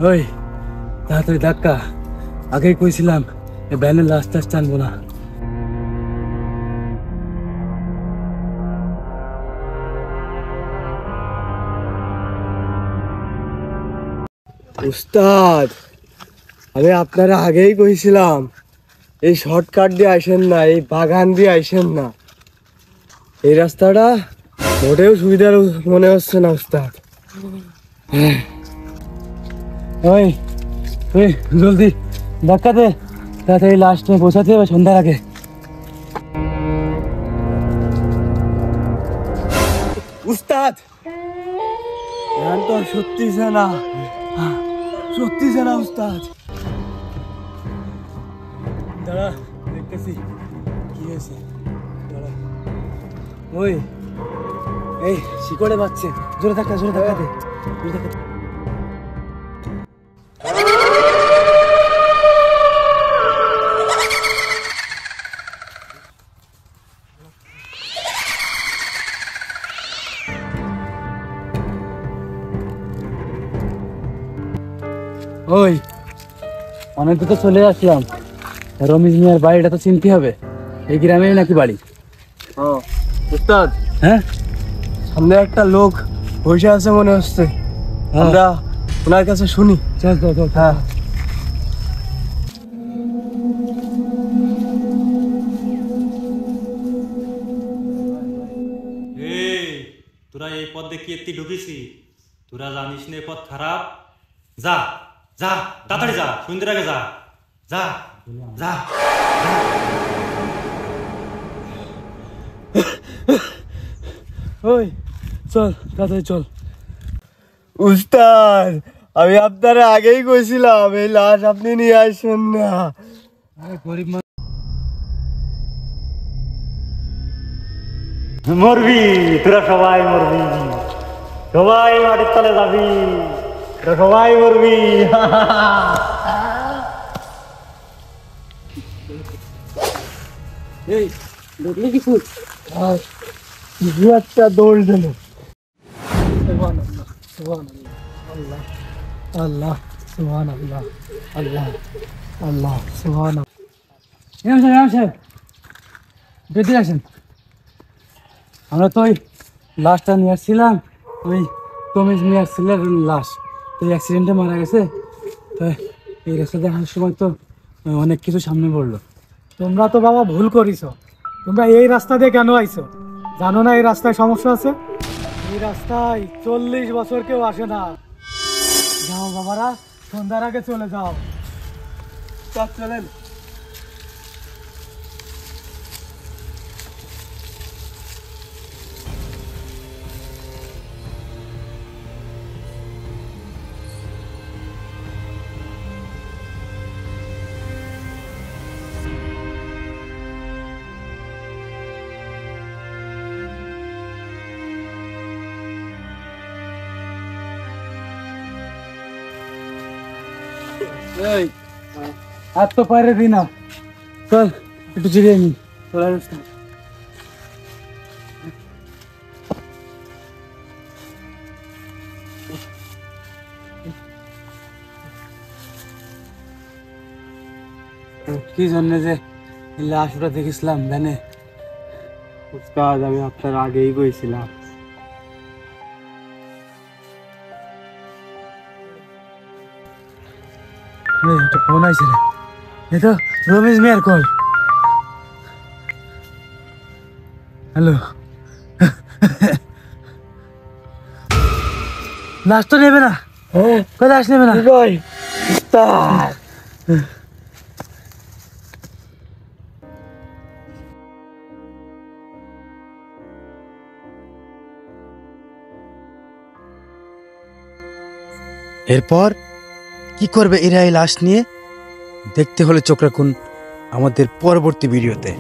ওই তাড়াতাড়ি ধাক্কা, আগেই কইছিলাম এই ভ্যানের লাশ টাশ টানবো না। উস্তাদ, আমি আপনারা আগেই কইছিলাম এই শর্টকাট দিয়ে আইসেন না, এই বাগান দিয়ে আইসেন না। এই রাস্তাটা মোটেও সুবিধার মনে হচ্ছে না উস্তাদ। ওই ওই জলদি ধাক্কা দে, তাড়াতাড়ি লাশ নিয়ে পৌঁছাতে হবে সন্ধ্যার আগে। উস্তাদ, ধ্যান তো সত্যি না, সত্যি না উস্তাদ। দাঁড়া দেখতেছি কি হয়েছে। দাঁড়া, ওই এই শিকড়ে বাচ্চে, জোরে ধাক্কা দে, জোরে ধাক্কা দে। ওই অনেক দূর তো চলে আসলাম, রমিজ মিয়ার বাড়িটা তো চিনতে হবে। এই গ্রামেই নাকি বাড়ি? উস্তাদ, হ্যাঁ, সামনে একটা লোক বসে আছে মনে হচ্ছে, আমরা ওনার কাছে শুনি। চল চল চল। হ্যাঁ, তোরা এই পথ দেখি এত্তি ঢুকিছি, তোরা জানিস না পথ খারাপ। যা যা তাড়াতাড়ি যা, সন্ধ্যের আগে যা যা যা। ওই চল তাড়াতাড়ি চল। উস্তাদ, আমি আপনারা আগেই কইছিলাম এই লাশ আপনি নিয়ে আসেন না। গরিব মরবি তোরা, সবাই মরবি, সবাই মাটির তলে যাবি, তোরা সবাই মরবি। এই দেখলি কিছু? একটা দৌড় দিল। আল্লাহ আল্লাহ সুবহান আল্লাহ, আল্লাহ আল্লাহ সুবহান। বেঁধে আসেন, আমরা তো ওই লাশটা নিয়ে আসছিলাম, ওই তমিজ মিয়ার ছেলের লাশ। তো অ্যাক্সিডেন্টে মারা গেছে। তো এই রাস্তা দেখার সময় তো অনেক কিছু সামনে পড়লো। তোমরা তো বাবা ভুল করিস। তোমরা এই রাস্তা দিয়ে কেন আইছো? জানো না এই রাস্তায় সমস্যা আছে? এই রাস্তায় 40 বছর কেউ আসে না। যাও বাবারা, সন্ধ্যার আগে চলে যাও। চলেন। এই আর তো পারে দি না, চল একটু জিরিয়ে নি। কি জন্য যে লাশটা দেখেছিলাম ভ্যানে? উস্তাদ, আমি আপনার আগেই কইছিলাম। একটা ফোন আইছে রে, এ তো রমেশ মিয়ার কল। হ্যালো, লাশ তো নেবে না, কোথায় লাশ নেবে না? ভাই উস্তাদ, এরপর কি করবে এরা এই লাশ নিয়ে? দেখতে হলে চোখ রাখুন আমাদের পরবর্তী ভিডিওতে।